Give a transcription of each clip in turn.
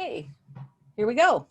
Okay, here we go.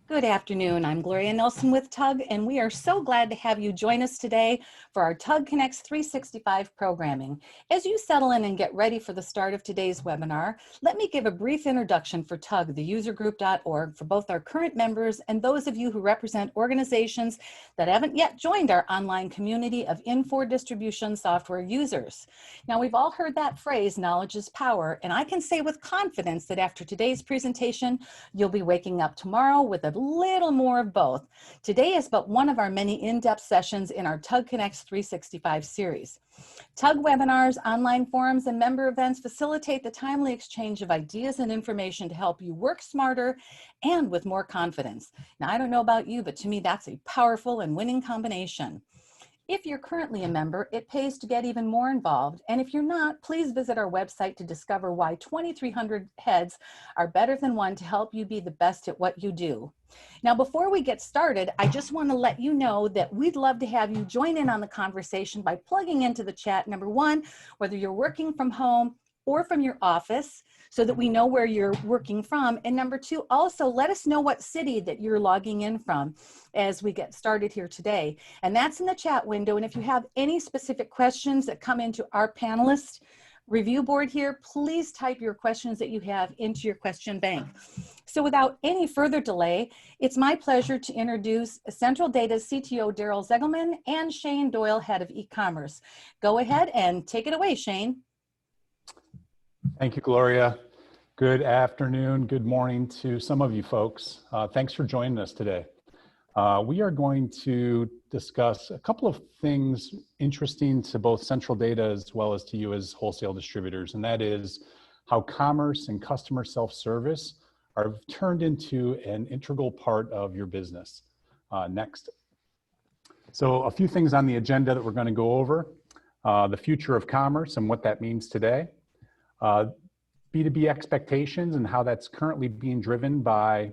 Good afternoon, I'm Gloria Nelson with TUG, and we are so glad to have you join us today for our TUG Connects 365 programming. As you settle in and get ready for the start of today's webinar, let me give a brief introduction for TUG, the usergroup.org, for both our current members and those of you who represent organizations that haven't yet joined our online community of in-for distribution software users. Now, we've all heard that phrase, knowledge is power, and I can say with confidence that after today's presentation, you'll be waking up tomorrow with a little more of both. Today is but one of our many in-depth sessions in our TUG Connects 365 series. TUG webinars, online forums, and member events facilitate the timely exchange of ideas and information to help you work smarter and with more confidence. Now, I don't know about you, but to me, that's a powerful and winning combination. If you're currently a member, it pays to get even more involved. And if you're not, please visit our website to discover why 2,300 heads are better than one to help you be the best at what you do. Now, before we get started, I just want to let you know that we'd love to have you join in on the conversation by plugging into the chat, number one, whether you're working from home or from your office, so that we know where you're working from. And number two, also let us know what city that you're logging in from as we get started here today. And that's in the chat window. And if you have any specific questions that come into our panelist review board here, please type your questions that you have into your question bank. So without any further delay, it's my pleasure to introduce Central Data's CTO, Daryl Ziegleman, and Shane Doyle, head of e-commerce. Go ahead and take it away, Shane. Thank you, Gloria. Good afternoon, good morning to some of you folks. Thanks for joining us today. We are going to discuss a couple of things interesting to both Central Data as well as to you as wholesale distributors, and that is how commerce and customer self-service are turned into an integral part of your business. Next. So a few things on the agenda that we're going to go over. The future of commerce and what that means today. B2B expectations and how that's currently being driven by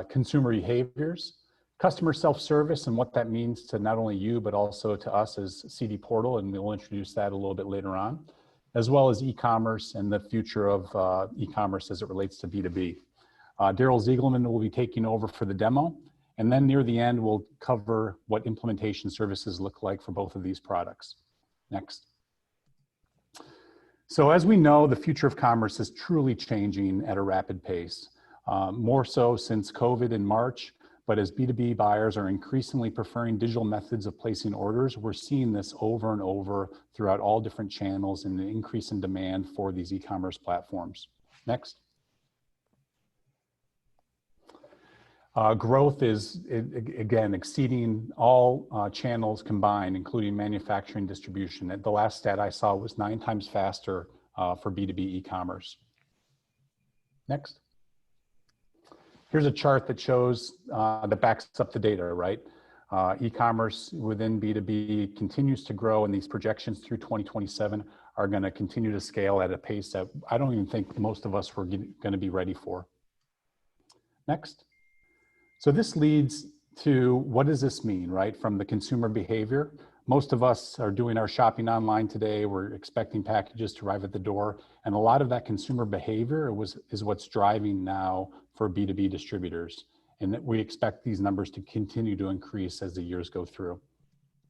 consumer behaviors, customer self-service and what that means to not only you, but also to us as CD Portal, and we'll introduce that a little bit later on, as well as e-commerce and the future of e-commerce as it relates to B2B. Daryl Ziegelman will be taking over for the demo, and then near the end, we'll cover what implementation services look like for both of these products. Next. So as we know, the future of commerce is truly changing at a rapid pace, more so since COVID in March, but as B2B buyers are increasingly preferring digital methods of placing orders, we're seeing this over and over throughout all different channels and an increase in demand for these e-commerce platforms. Next. Growth is, again, exceeding all channels combined, including manufacturing distribution. The last stat I saw was 9 times faster for B2B e-commerce. Next. Here's a chart that shows, that backs up the data, right? E-commerce within B2B continues to grow, and these projections through 2027 are going to continue to scale at a pace that I don't even think most of us were going to be ready for. Next. So this leads to, what does this mean, right? From the consumer behavior, most of us are doing our shopping online today. We're expecting packages to arrive at the door. And a lot of that consumer behavior is what's driving now for B2B distributors. And that we expect these numbers to continue to increase as the years go through.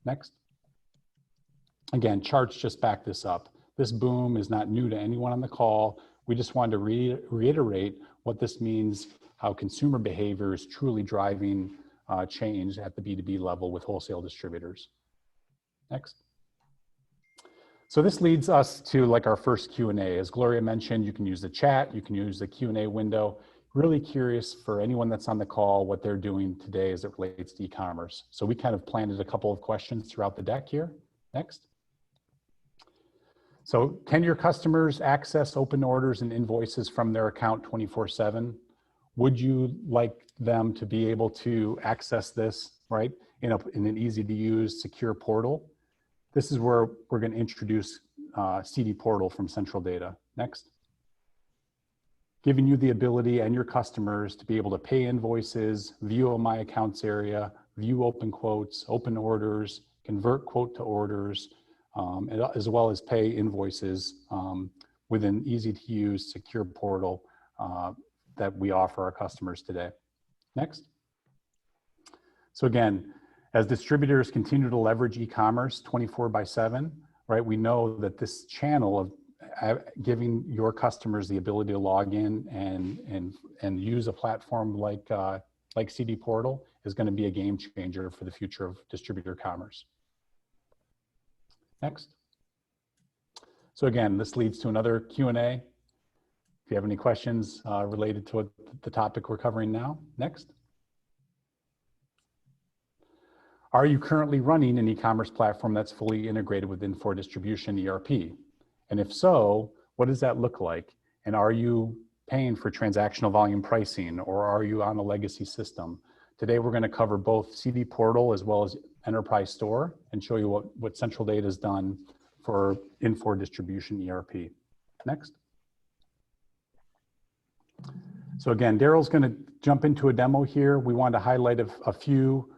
Next. Again, charts just back this up. This boom is not new to anyone on the call. We just wanted to reiterate what this means, how consumer behavior is truly driving change at the B2B level with wholesale distributors. Next. So this leads us to like our first Q&A. As Gloria mentioned, you can use the chat, you can use the Q&A window. Really curious for anyone that's on the call what they're doing today as it relates to e-commerce. So we kind of planted a couple of questions throughout the deck here. Next. So can your customers access open orders and invoices from their account 24/7? Would you like them to be able to access this, right, in an easy to use, secure portal? This is where we're going to introduce CD Portal from Central Data. Next. Giving you the ability and your customers to be able to pay invoices, view a My Accounts area, view open quotes, open orders, convert quote to orders, as well as pay invoices with an easy to use, secure portal that we offer our customers today. Next. So again, as distributors continue to leverage e-commerce 24/7, right, we know that this channel of giving your customers the ability to log in and use a platform like CD Portal is going to be a game changer for the future of distributor commerce. Next. So again, this leads to another Q&A. If you have any questions related to the topic we're covering now. Next. Are you currently running an e-commerce platform that's fully integrated with Infor Distribution ERP? And if so, what does that look like? And are you paying for transactional volume pricing, or are you on a legacy system? Today, we're going to cover both CD Portal as well as Enterpristore and show you what central data has done for Infor Distribution ERP. Next. So again, Daryl's going to jump into a demo here. We want to highlight a few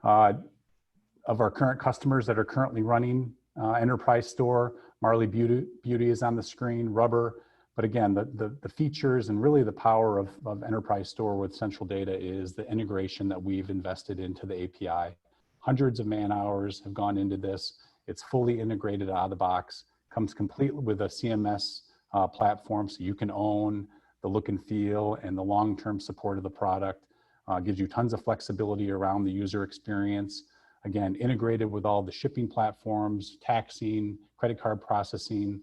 of our current customers that are currently running Enterpristore. Marley Beauty is on the screen, Rubber. But again, the features and really the power of Enterpristore with central data is the integration that we've invested into the API. Hundreds of man hours have gone into this. It's fully integrated out of the box, comes complete with a CMS platform, so you can own the look and feel and the long-term support of the product. Gives you tons of flexibility around the user experience. Again, integrated with all the shipping platforms, taxing, credit card processing,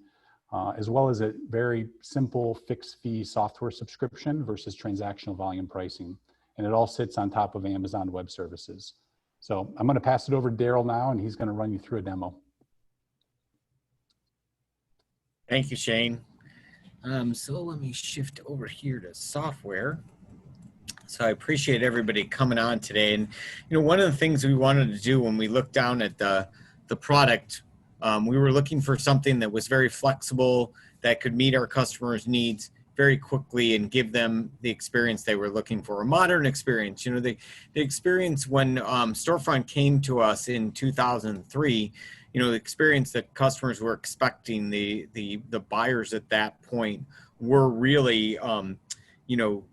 as well as a very simple fixed fee software subscription versus transactional volume pricing. And it all sits on top of Amazon Web Services. So I'm going to pass it over to Daryl now, and he's going to run you through a demo. Thank you, Shane. So let me shift over here to software. So I appreciate everybody coming on today. And, you know, one of the things we wanted to do when we looked down at the product, we were looking for something that was very flexible, that could meet our customers' needs very quickly and give them the experience they were looking for, a modern experience. You know, the experience when Storefront came to us in 2003, you know, the experience that customers were expecting, the buyers at that point were really, you know,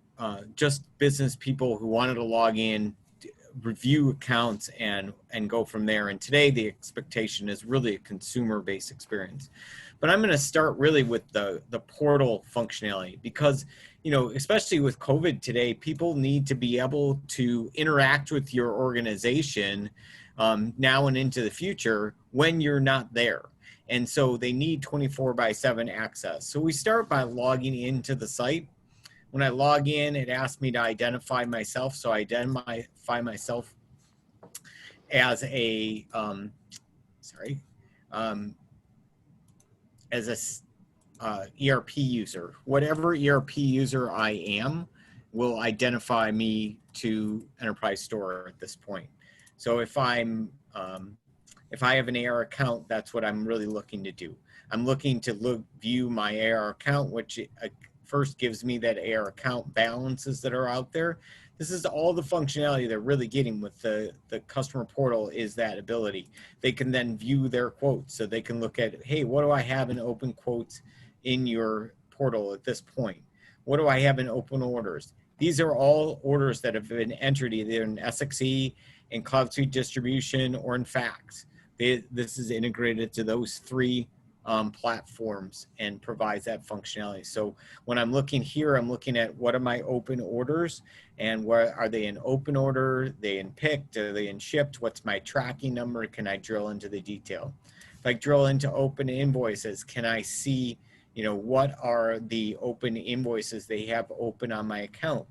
just business people who wanted to log in, review accounts, and go from there. And today the expectation is really a consumer-based experience. But I'm going to start really with the portal functionality, because, you know, especially with COVID today, people need to be able to interact with your organization now and into the future when you're not there. And so they need 24/7 access. So we start by logging into the site. When I log in, it asks me to identify myself. So I identify myself as a, as a ERP user. Whatever ERP user I am will identify me to Enterpristore at this point. So if I'm, if I have an AR account, that's what I'm really looking to do. I'm looking to view my AR account, which first gives me that AR account balances that are out there. This is all the functionality they're really getting with the customer portal, is that ability. They can then view their quotes. So they can look at, hey, what do I have in open quotes in your portal at this point? What do I have in open orders? These are all orders that have been entered either in SX.e, in Cloud Suite Distribution, or in Fax. This is integrated to those three platforms and provides that functionality. So when I'm looking here, I'm looking at what are my open orders, and where are they in open order, are they in picked, are they in shipped, what's my tracking number, can I drill into the detail? If I drill into open invoices, can I see, you know, what are the open invoices they have open on my account?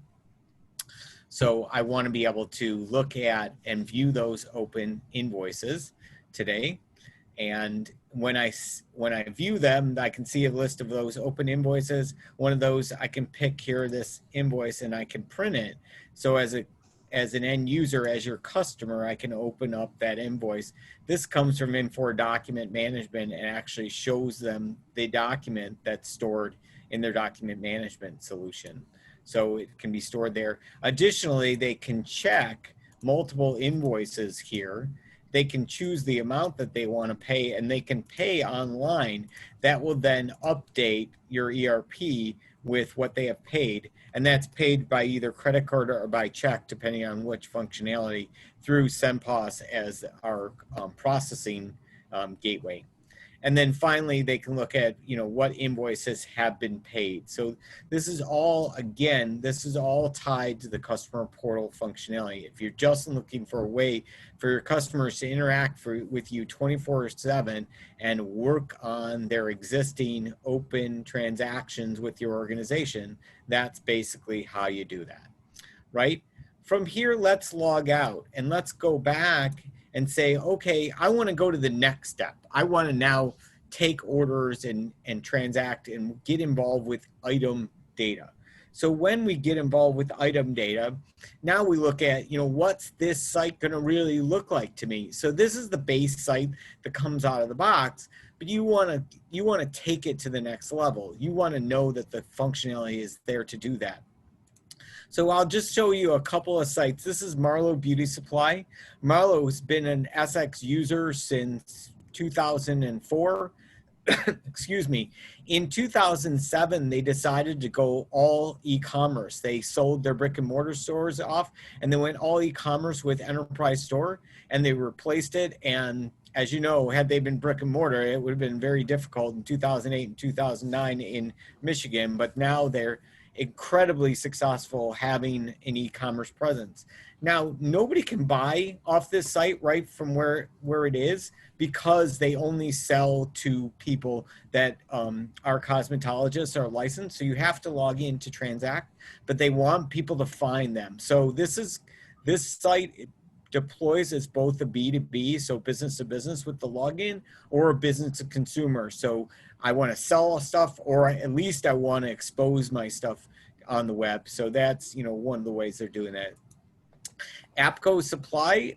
So I want to be able to look at and view those open invoices today. And when I view them, I can see a list of those open invoices. One of those I can pick here, this invoice, and I can print it. So as an end user, as your customer, I can open up that invoice. This comes from Infor Document Management and actually shows them the document that's stored in their document management solution. So it can be stored there. Additionally, they can check multiple invoices here they can choose the amount that they want to pay, and they can pay online. That will then update your ERP with what they have paid, and that's paid by either credit card or by check, depending on which functionality, through SendPOS as our processing gateway. And then finally, they can look at, what invoices have been paid. So this is all, again, this is all tied to the customer portal functionality. If you're just looking for a way for your customers to interact with you 24/7 and work on their existing open transactions with your organization, that's basically how you do that, right? From here, let's log out and let's go back and say, okay, I want to go to the next step. I want to now take orders and transact and get involved with item data. So when we get involved with item data, now we look at, what's this site going to really look like to me? So this is the base site that comes out of the box, but you want to take it to the next level. You want to know that the functionality is there to do that. So I'll just show you a couple of sites. This is Marlowe Beauty Supply. Marlowe has been an SX user since 2004. Excuse me. In 2007, they decided to go all e-commerce. They sold their brick and mortar stores off, and they went all e-commerce with Enterpristore, and they replaced it. And as you know, had they been brick and mortar, it would have been very difficult in 2008 and 2009 in Michigan, but now they're incredibly successful having an e-commerce presence. Now, nobody can buy off this site right from where it is, because they only sell to people that are cosmetologists or licensed. So you have to log in to transact, but they want people to find them. So this site deploys as both a B2B, so business to business with the login, or a business to consumer. So I want to sell stuff, or at least I want to expose my stuff on the web. So that's, one of the ways they're doing that. APCO Supply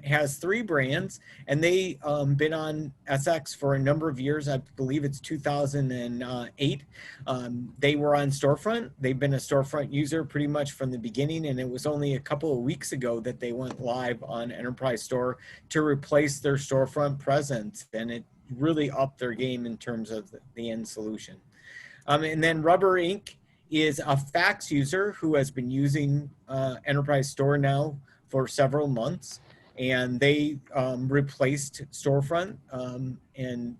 has 3 brands, and they been on SX for a number of years. I believe it's 2008. They were on Storefront. They've been a Storefront user pretty much from the beginning, and it was only a couple of weeks ago that they went live on Enterpristore to replace their Storefront presence, and it really upped their game in terms of the end solution. And then Rubber Inc. is a fax user who has been using Enterpristore now for several months, and they replaced Storefront and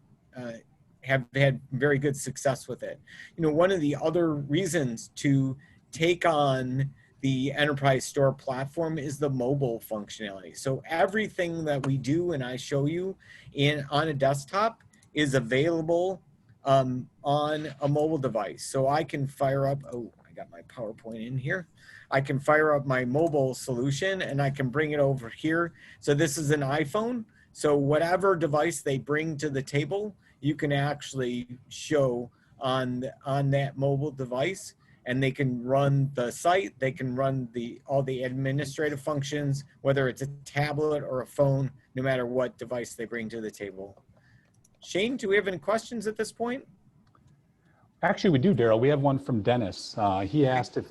have had very good success with it. One of the other reasons to take on the Enterpristore platform is the mobile functionality. So everything that we do and I show you on a desktop is available on a mobile device. So I can fire up, oh, I got my PowerPoint in here. I can fire up my mobile solution and I can bring it over here. So this is an iPhone. So whatever device they bring to the table, you can actually show on that mobile device, and they can run the site. They can run all the administrative functions, whether it's a tablet or a phone, no matter what device they bring to the table. Shane, do we have any questions at this point? Actually, we do, Daryl. We have one from Dennis. He asked if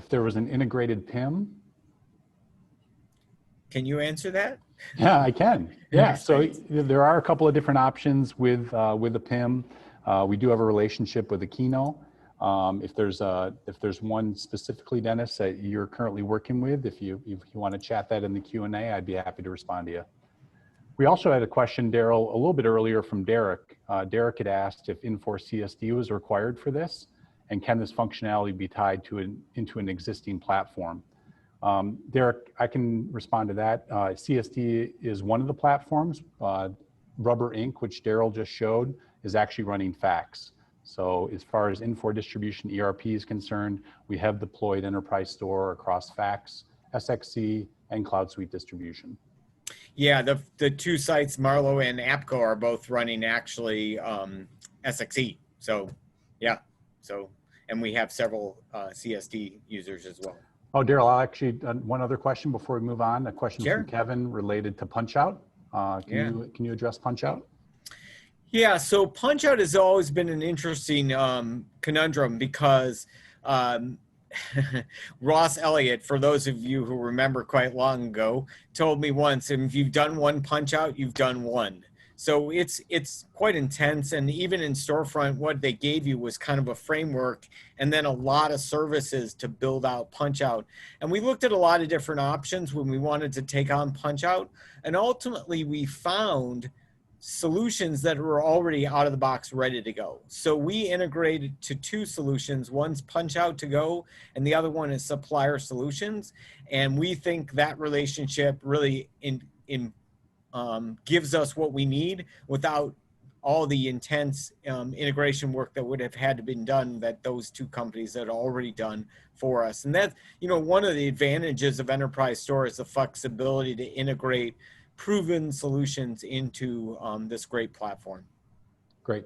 there was an integrated PIM. Can you answer that? Yeah, I can. Yeah, so there are a couple of different options with the PIM. We do have a relationship with Aquino. If there's one specifically, Dennis, that you're currently working with, if you want to chat that in the Q&A, I'd be happy to respond to you. We also had a question, Daryl, a little bit earlier from Derek. Derek had asked if Enforce CSD was required for this, and can this functionality be tied into an existing platform? Derek, I can respond to that. CSD is one of the platforms. Rubber Inc., which Daryl just showed, is actually running fax. So as far as Infor distribution ERP is concerned, we have deployed Enterpristore across fax, SX.e, and Cloud Suite distribution. Yeah, the 2 sites, Marlowe and APCO, are both running actually SX.e. So yeah, and we have several CSD users as well. Oh, Daryl, I'll actually, one other question before we move on, a question from Kevin related to Punchout. Can you address Punchout? Yeah, so Punchout has always been an interesting conundrum, because Ross Elliott, for those of you who remember quite long ago, told me once, if you've done one punch out, you've done one. So it's quite intense. And even in storefront, what they gave you was kind of a framework and then a lot of services to build out punch out. And we looked at a lot of different options when we wanted to take on punch out. And ultimately we found solutions that were already out of the box ready to go. So we integrated to two solutions. One's punch out to go and the other one is supplier solutions. And we think that relationship really gives us what we need without all the intense integration work that would have had to been done that those two companies had already done for us. And that's, you know, one of the advantages of Enterprise Store is the flexibility to integrate proven solutions into this great platform. Great.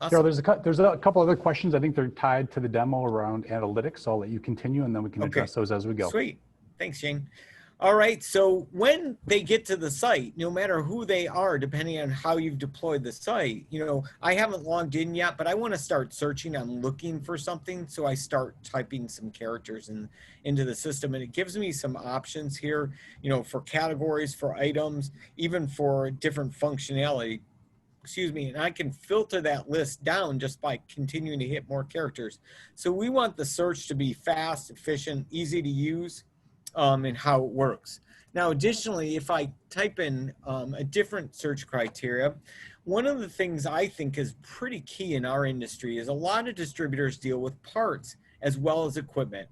Awesome. Daryl, there's a couple other questions. I think they're tied to the demo around analytics. So I'll let you continue and then we can address those as we go. Sweet. Thanks, Shane. All right, so when they get to the site, no matter who they are, depending on how you've deployed the site, you know, I haven't logged in yet, but I want to start searching. I'm looking for something, so I start typing some characters into the system, and it gives me some options here, you know, for categories, for items, even for different functionality. Excuse me, and I can filter that list down just by continuing to hit more characters. So we want the search to be fast, efficient, easy to use, and how it works. Now, additionally, if I type in a different search criteria, one of the things I think is pretty key in our industry is a lot of distributors deal with parts as well as equipment.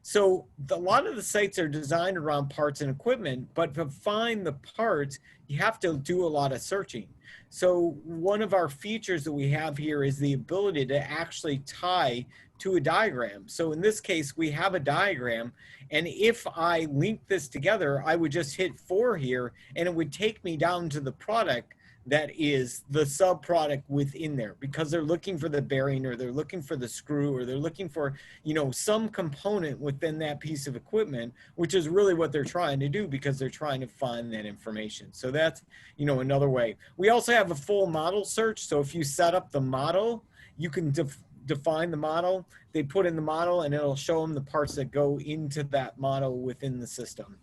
So a lot of the sites are designed around parts and equipment, but to find the parts, you have to do a lot of searching. So one of our features that we have here is the ability to actually tie to a diagram. So in this case, we have a diagram, and if I link this together, I would just hit 4 here, and it would take me down to the product that is the sub product within there, because they're looking for the bearing, or they're looking for the screw, or they're looking for, you know, some component within that piece of equipment, which is really what they're trying to do, because they're trying to find that information. So that's, you know, another way. We also have a full model search. So if you set up the model, you can define the model, they put in the model, and it'll show them the parts that go into that model within the system.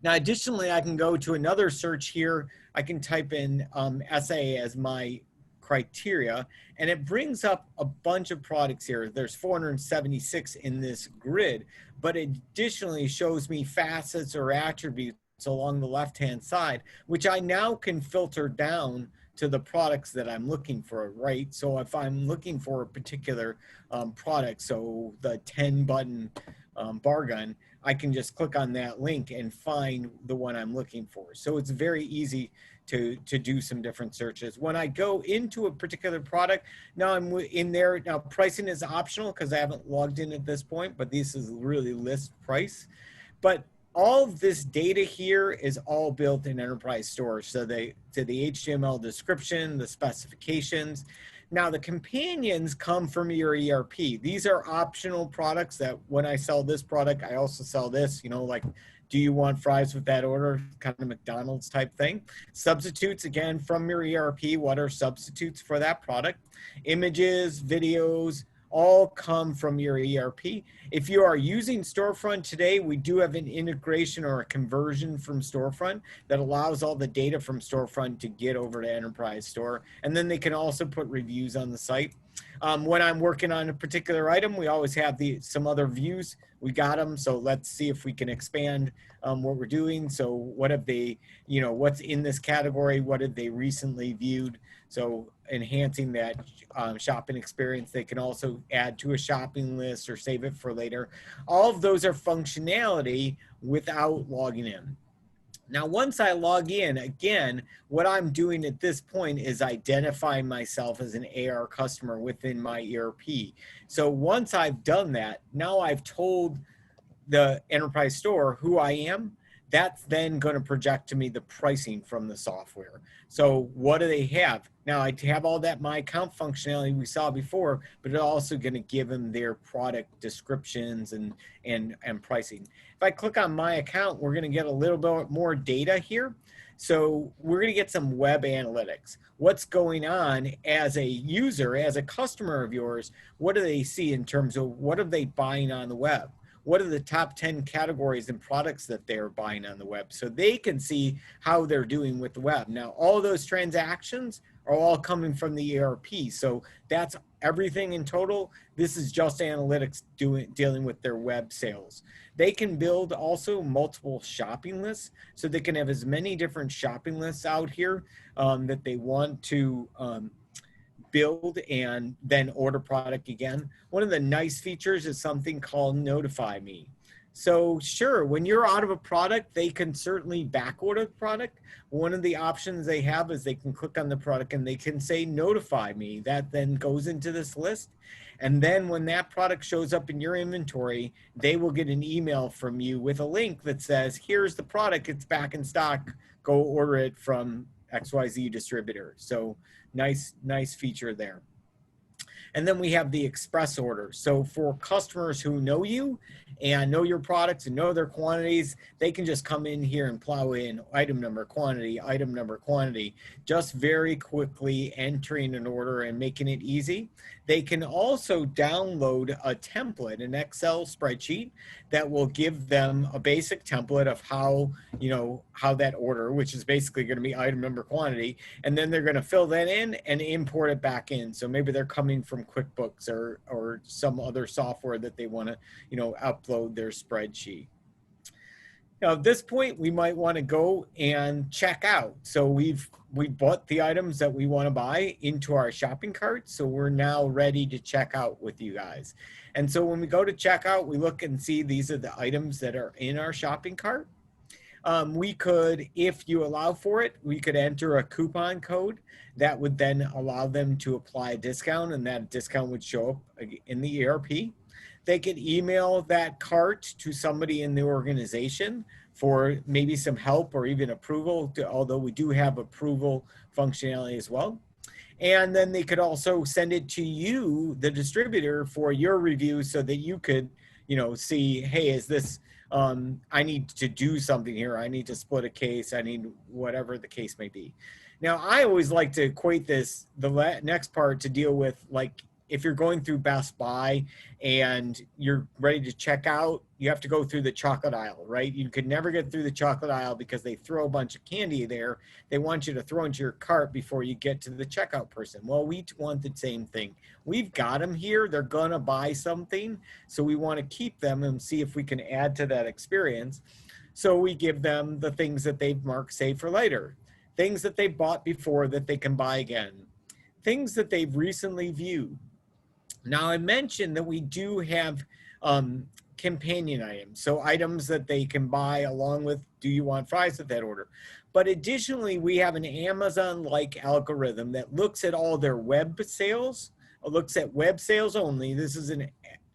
Now, additionally, I can go to another search here. I can type in SA as my criteria, and it brings up a bunch of products here. There's 476 in this grid, but it additionally shows me facets or attributes along the left-hand side, which I now can filter down to the products that I'm looking for, right? So if I'm looking for a particular product, so the 10-button bar gun, I can just click on that link and find the one I'm looking for. So it's very easy to do some different searches. When I go into a particular product, now I'm in there. Now pricing is optional because I haven't logged in at this point, but this is really list price. But all of this data here is all built in Enterprise Store. So the HTML description, the specifications. Now the companions come from your ERP. These are optional products that when I sell this product, I also sell this, you know, like, do you want fries with that order? Kind of McDonald's type thing. Substitutes, again, from your ERP. What are substitutes for that product? Images, videos, all come from your ERP. If you are using Storefront today, we do have an integration or a conversion from Storefront that allows all the data from Storefront to get over to Enterprise Store. And then they can also put reviews on the site. When I'm working on a particular item, we always have some other views. We got them, so let's see if we can expand what we're doing. So what have they, you know, what's in this category? What have they recently viewed? So enhancing that shopping experience. They can also add to a shopping list or save it for later. All of those are functionality without logging in. Now, once I log in, again, what I'm doing at this point is identifying myself as an AR customer within my ERP. So once I've done that, now I've told the Enterprise Store who I am. that's then going to project to me the pricing from the software. So what do they have? Now I have all that my account functionality we saw before, but it's also going to give them their product descriptions and pricing. If I click on my account, we're going to get a little bit more data here. So we're going to get some web analytics. What's going on as a user, as a customer of yours? What do they see in terms of what are they buying on the web? What are the top 10 categories and products that they're buying on the web, so they can see how they're doing with the web. Now, all those transactions are all coming from the ERP. So that's everything in total. This is just analytics dealing with their web sales. They can build also multiple shopping lists, so they can have as many different shopping lists out here that they want to build and then order product again. One of the nice features is something called Notify Me. So sure, when you're out of a product, they can certainly back order the product. One of the options they have is they can click on the product and they can say Notify Me. That then goes into this list. And then when that product shows up in your inventory, they will get an email from you with a link that says, here's the product, it's back in stock, go order it from XYZ distributor. So nice feature there. And then we have the express order. So for customers who know you and know your products and know their quantities, they can just come in here and plow in item number, quantity, just very quickly entering an order and making it easy. They can also download a template, an Excel spreadsheet that will give them a basic template of how, how that order, which is basically going to be item number, quantity, and then they're going to fill that in and import it back in. So maybe they're coming from QuickBooks or some other software that they want to, upload their spreadsheet. Now, at this point, we might want to go and check out. So we bought the items that we want to buy into our shopping cart. So we're now ready to check out with you guys. And so when we go to checkout, we look and see these are the items that are in our shopping cart. We could, if you allow for it, we could enter a coupon code that would then allow them to apply a discount, and that discount would show up in the ERP. They could email that cart to somebody in the organization for maybe some help or even approval, although we do have approval functionality as well. And then they could also send it to you, the distributor, for your review so that you could, see, hey, is this, I need to do something here. I need to split a case. I need whatever the case may be. Now, I always like to equate this, the next part, to deal with, like, if you're going through Best Buy and you're ready to check out, you have to go through the chocolate aisle, right? You could never get through the chocolate aisle because they throw a bunch of candy there. They want you to throw into your cart before you get to the checkout person. Well, we want the same thing. We've got them here. They're going to buy something. So we want to keep them and see if we can add to that experience. So we give them the things that they've marked save for later, things that they bought before that they can buy again, things that they've recently viewed. Now, I mentioned that we do have companion items, so items that they can buy along with, do you want fries with that order? But additionally, we have an Amazon-like algorithm that looks at all their web sales, looks at web sales only. This is an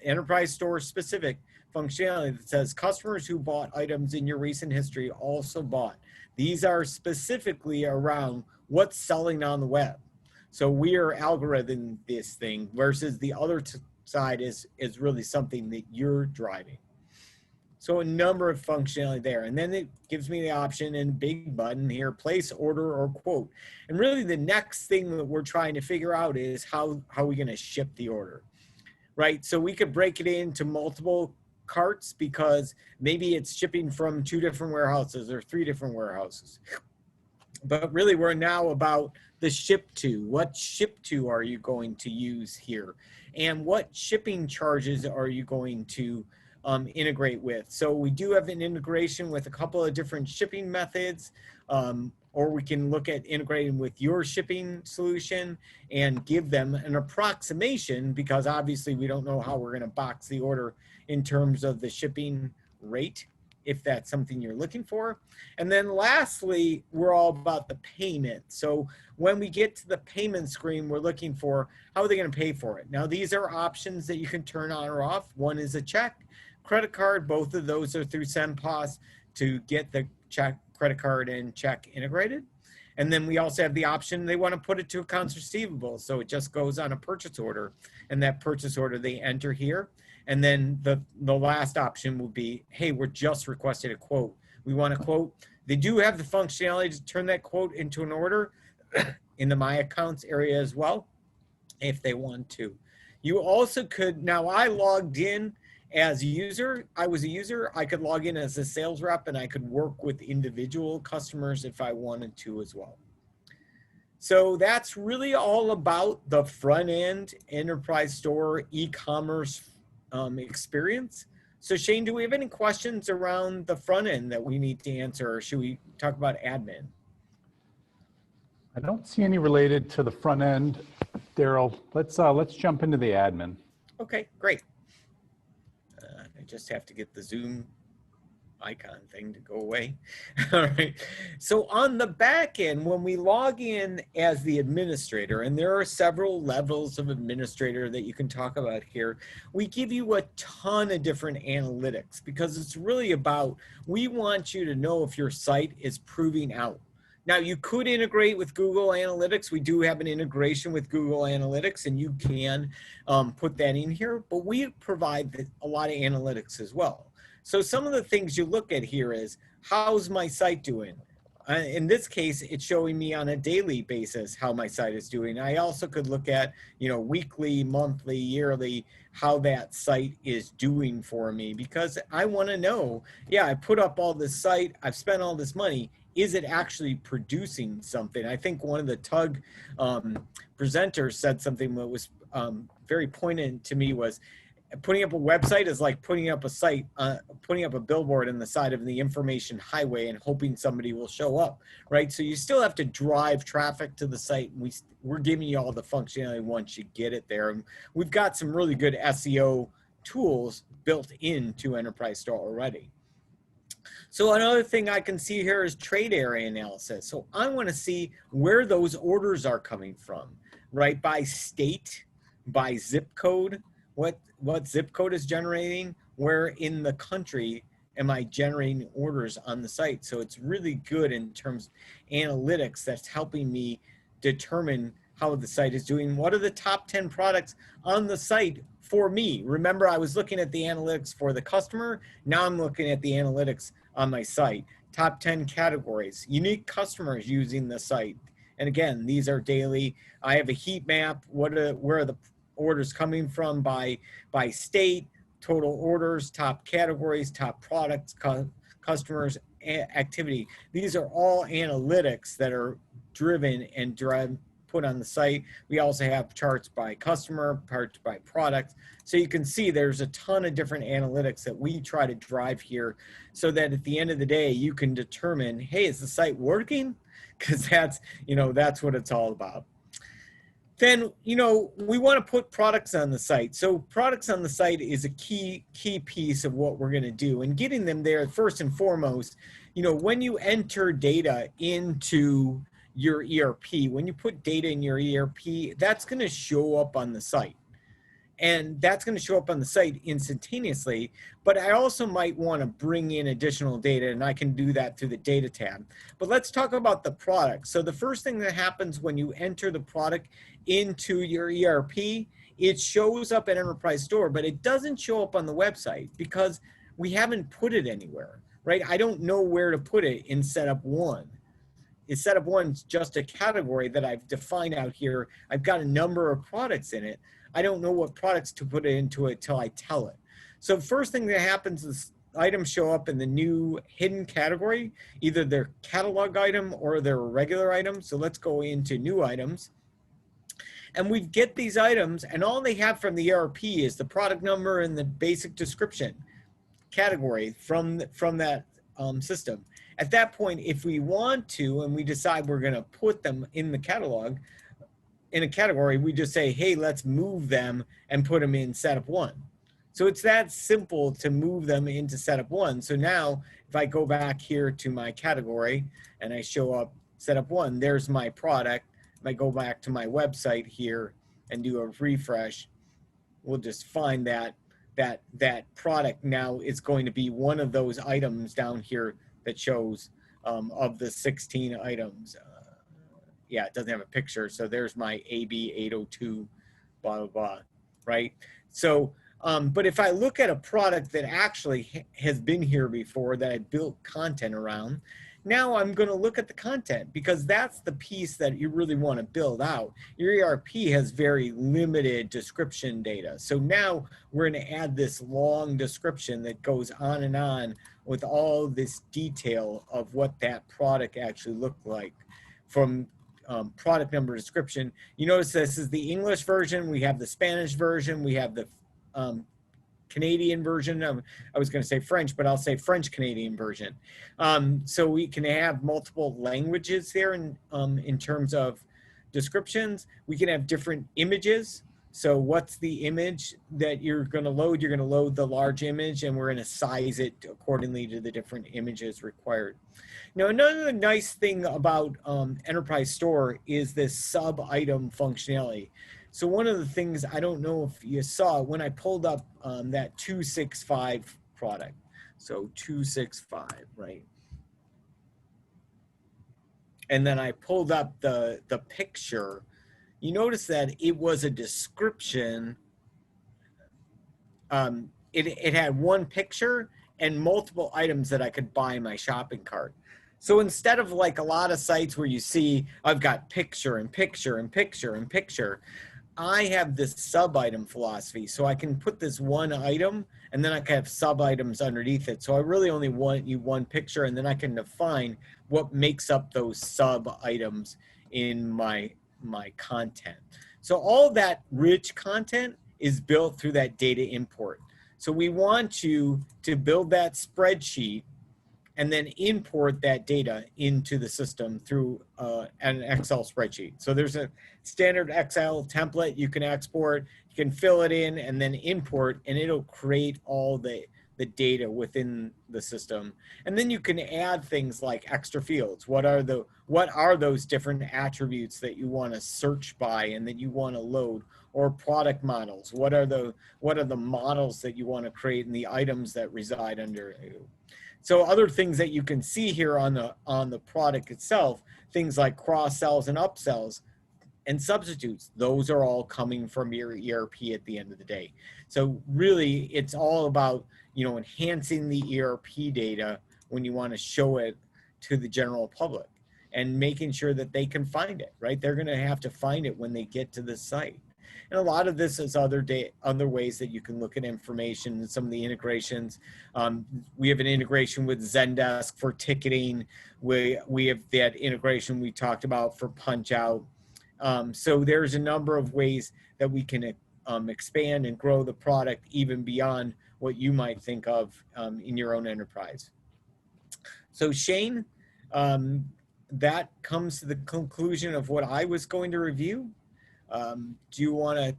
Enterpristor specific functionality that says customers who bought items in your recent history also bought. These are specifically around what's selling on the web. So we are algorithm this thing versus the other side is really something that you're driving. So a number of functionality there. And then it gives me the option and big button here, place order or quote. And really the next thing that we're trying to figure out is how are we going to ship the order, right? So we could break it into multiple carts because maybe it's shipping from 2 different warehouses or 3 different warehouses. But really we're now about the ship to. What ship to are you going to use here? And what shipping charges are you going to integrate with? So we do have an integration with a couple of different shipping methods, or we can look at integrating with your shipping solution and give them an approximation, because obviously we don't know how we're going to box the order in terms of the shipping rate, if that's something you're looking for. And then lastly, we're all about the payment. So when we get to the payment screen, we're looking for how are they going to pay for it. Now, these are options that you can turn on or off. One is a check, credit card. Both of those are through SendPOS. to get the credit card and check integrated. And then we also have the option, they want to put it to accounts receivable. So it just goes on a purchase order, and that purchase order they enter here. And then the last option will be, hey, we're just requested a quote. We want a quote. They do have the functionality to turn that quote into an order in the My Accounts area as well, if they want to. You also could, now I logged in as a user. I was a user. I could log in as a sales rep, and I could work with individual customers if I wanted to as well. So that's really all about the front end enterprise store e-commerce experience. So Shane, do we have any questions around the front end that we need to answer, or should we talk about admin? I don't see any related to the front end, Daryl. Let's jump into the admin. Okay, great. I just have to get the Zoom icon thing to go away. All right. So on the back end, when we log in as the administrator, and there are several levels of administrator that you can talk about here, we give you a ton of different analytics, because it's really about, we want you to know if your site is proving out. Now, you could integrate with Google Analytics. We do have an integration with Google Analytics, and you can put that in here, but we provide a lot of analytics as well. So some of the things you look at here is, how's my site doing? In this case, it's showing me on a daily basis how my site is doing. I also could look at, weekly, monthly, yearly, how that site is doing for me, because I want to know, yeah, I put up all this site, I've spent all this money, is it actually producing something? I think one of the TUG presenters said something that was very poignant to me, was putting up a website is like putting up a site, putting up a billboard in the side of the information highway and hoping somebody will show up, right? So you still have to drive traffic to the site. We're giving you all the functionality once you get it there. And we've got some really good SEO tools built into Enterpristore already. So another thing I can see here is trade area analysis. So I want to see where those orders are coming from, right? By state, by zip code, what zip code is generating, where in the country am I generating orders on the site. So it's really good in terms of analytics that's helping me determine how the site is doing. What are the top 10 products on the site for me? Remember, I was looking at the analytics for the customer. Now I'm looking at the analytics on my site. Top 10 categories, unique customers using the site. And again, these are daily. I have a heat map. Where are the orders coming from by state, total orders, top categories, top products, customers, activity. These are all analytics that are driven and put on the site. We also have charts by customer, charts by product. So you can see there's a ton of different analytics that we try to drive here, so that at the end of the day, you can determine, hey, is the site working? Because that's what it's all about. Then, we want to put products on the site. So products on the site is a key piece of what we're going to do. And getting them there, first and foremost, when you enter data into your ERP, when you put data in your ERP, that's going to show up on the site. And that's going to show up on the site instantaneously, but I also might want to bring in additional data, and I can do that through the data tab. But let's talk about the product. So the first thing that happens when you enter the product into your ERP, it shows up at Enterpristore, but it doesn't show up on the website because we haven't put it anywhere, right? I don't know where to put it in setup one. Setup one's just a category that I've defined out here. I've got a number of products in it. I don't know what products to put into it till I tell it. So first thing that happens is items show up in the new hidden category, either their catalog item or their regular item. So let's go into new items. And we get these items, and all they have from the ERP is the product number and the basic description category from that system. At that point, if we want to, and we decide we're going to put them in the catalog, in a category, we just say, hey, let's move them and put them in setup one. So it's that simple to move them into setup one. So now if I go back here to my category and I show up setup one, there's my product. If I go back to my website here and do a refresh, we'll just find that product now is going to be one of those items down here that shows of the 16 items. Yeah, it doesn't have a picture. So there's my AB 802, blah, blah, blah, right? So, but if I look at a product that actually has been here before that I built content around, now I'm going to look at the content because that's the piece that you really want to build out. Your ERP has very limited description data. So now we're going to add this long description that goes on with all this detail of what that product actually looked like from product number description. You notice this is the English version. We have the Spanish version. We have the Canadian version. I was going to say French, but I'll say French Canadian version. So we can have multiple languages there in terms of descriptions. We can have different images. So what's the image that you're going to load? You're going to load the large image, and we're going to size it accordingly to the different images required. Now, another nice thing about Enterpristore is this sub-item functionality. So one of the things, I don't know if you saw, when I pulled up that 265 product, so 265, right? And then I pulled up the picture, you notice that it was a description. It had one picture and multiple items that I could buy in my shopping cart. So instead of like a lot of sites where you see, I've got picture and picture and picture and picture, I have this sub-item philosophy. So I can put this one item and then I can have sub-items underneath it. So I really only want you one picture, and then I can define what makes up those sub-items in my content. So all that rich content is built through that data import. So we want you to build that spreadsheet and then import that data into the system through an Excel spreadsheet. So there's a standard Excel template you can export, you can fill it in and then import, and it'll create all the data within the system. And then you can add things like extra fields. What are those different attributes that you want to search by and that you want to load? Or product models. What are the models that you want to create and the items that reside under you? So other things that you can see here on the product itself, things like cross sells and upsells and substitutes, those are all coming from your ERP at the end of the day. So really it's all about, enhancing the ERP data when you want to show it to the general public and making sure that they can find it, right? They're going to have to find it when they get to the site. And a lot of this is other ways that you can look at information and some of the integrations. We have an integration with Zendesk for ticketing. We have that integration we talked about for punch out. So there's a number of ways that we can expand and grow the product even beyond what you might think of in your own enterprise. So Shane, that comes to the conclusion of what I was going to review. Do you want to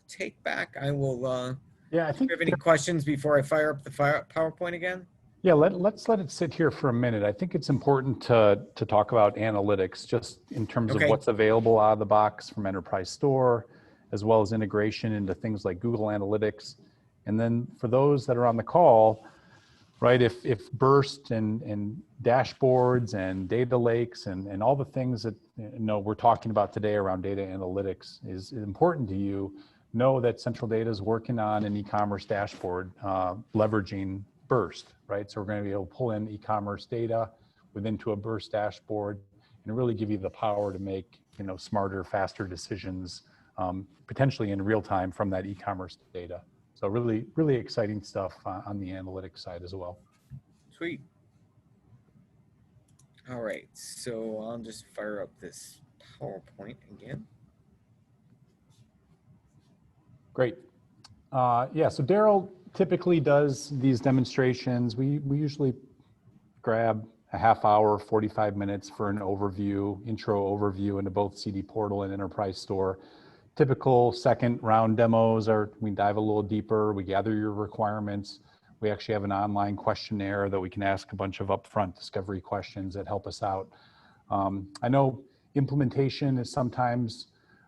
take back? I will. Yeah, I think. Do you have any questions before I fire up the PowerPoint again? Yeah, let's let it sit here for a minute. I think it's important to talk about analytics, just in terms of what's available out of the box from Enterpristore, as well as integration into things like Google Analytics. And then for those that are on the call, right, if Burst and dashboards and data lakes and all the things that we're talking about today around data analytics is important to you, know that Central Data is working on an e-commerce dashboard leveraging Burst, right? So we're going to be able to pull in e-commerce data into a Burst dashboard and really give you the power to make smarter, faster decisions, potentially in real time from that e-commerce data. So really, really exciting stuff on the analytics side as well. Sweet. All right, so I'll just fire up this PowerPoint again. Great. Yeah, so Daryl typically does these demonstrations. We usually grab a half hour, 45 minutes for an intro overview into both CD Portal and Enterpristore. Typical second round demos are, we dive a little deeper, we gather your requirements. We actually have an online questionnaire that we can ask a bunch of upfront discovery questions that help us out. I know implementation is sometimes,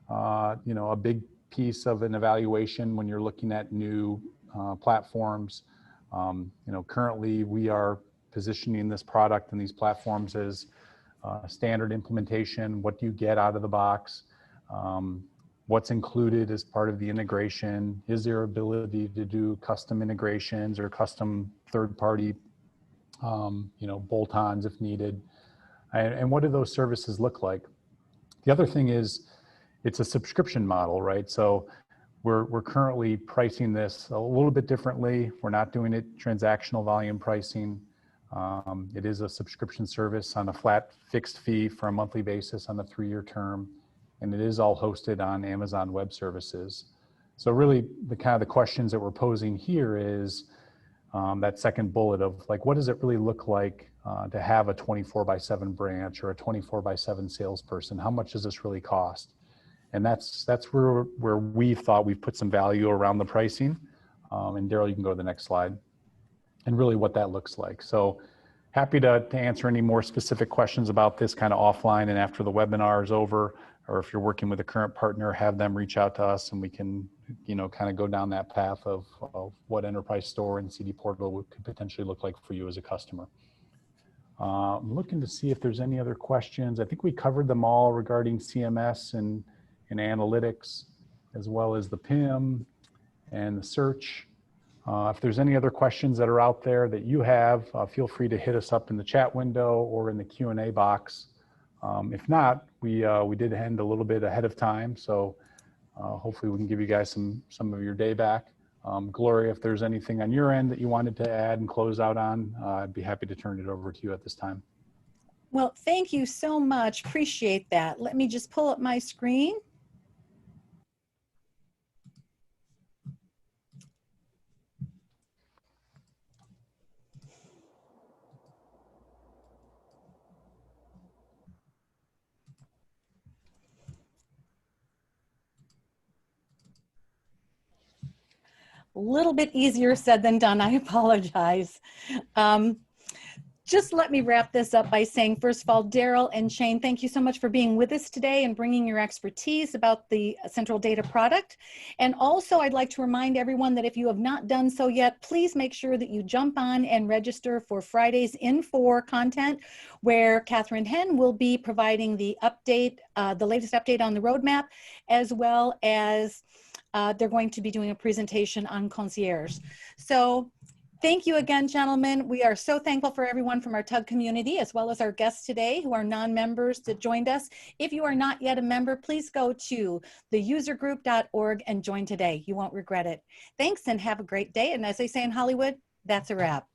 a big piece of an evaluation when you're looking at new platforms. Currently we are positioning this product and these platforms as standard implementation. What do you get out of the box? What's included as part of the integration? Is there ability to do custom integrations or custom third-party, bolt-ons if needed? And what do those services look like? The other thing is, it's a subscription model, right? So we're currently pricing this a little bit differently. We're not doing it transactional volume pricing. It is a subscription service on a flat fixed fee for a monthly basis on a 3-year term. And it is all hosted on Amazon Web Services. So really the kind of the questions that we're posing here is that second bullet of like, what does it really look like to have a 24/7 branch or a 24/7 salesperson? How much does this really cost? And that's where we thought we've put some value around the pricing. And Daryl, you can go to the next slide. And really what that looks like. So happy to answer any more specific questions about this kind of offline and after the webinar is over, or if you're working with a current partner, have them reach out to us and we can, kind of go down that path of what Enterpristore and CD Portal could potentially look like for you as a customer. I'm looking to see if there's any other questions. I think we covered them all regarding CMS and analytics, as well as the PIM and the search. If there's any other questions that are out there that you have, feel free to hit us up in the chat window or in the Q&A box. If not, we did end a little bit ahead of time, so hopefully we can give you guys some of your day back. Gloria, if there's anything on your end that you wanted to add and close out on, I'd be happy to turn it over to you at this time. Well, thank you so much. Appreciate that. Let me just pull up my screen. A little bit easier said than done. I apologize. Just let me wrap this up by saying, first of all, Daryl and Shane, thank you so much for being with us today and bringing your expertise about the central data product. And also, I'd like to remind everyone that if you have not done so yet, please make sure that you jump on and register for Friday's In4 content, where Catherine Henn will be providing the update, the latest update on the roadmap, as well as they're going to be doing a presentation on concierge. So thank you again, gentlemen. We are so thankful for everyone from our TUG community, as well as our guests today who are non-members that joined us. If you are not yet a member, please go to theusergroup.org and join today. You won't regret it. Thanks and have a great day. And as they say in Hollywood, that's a wrap.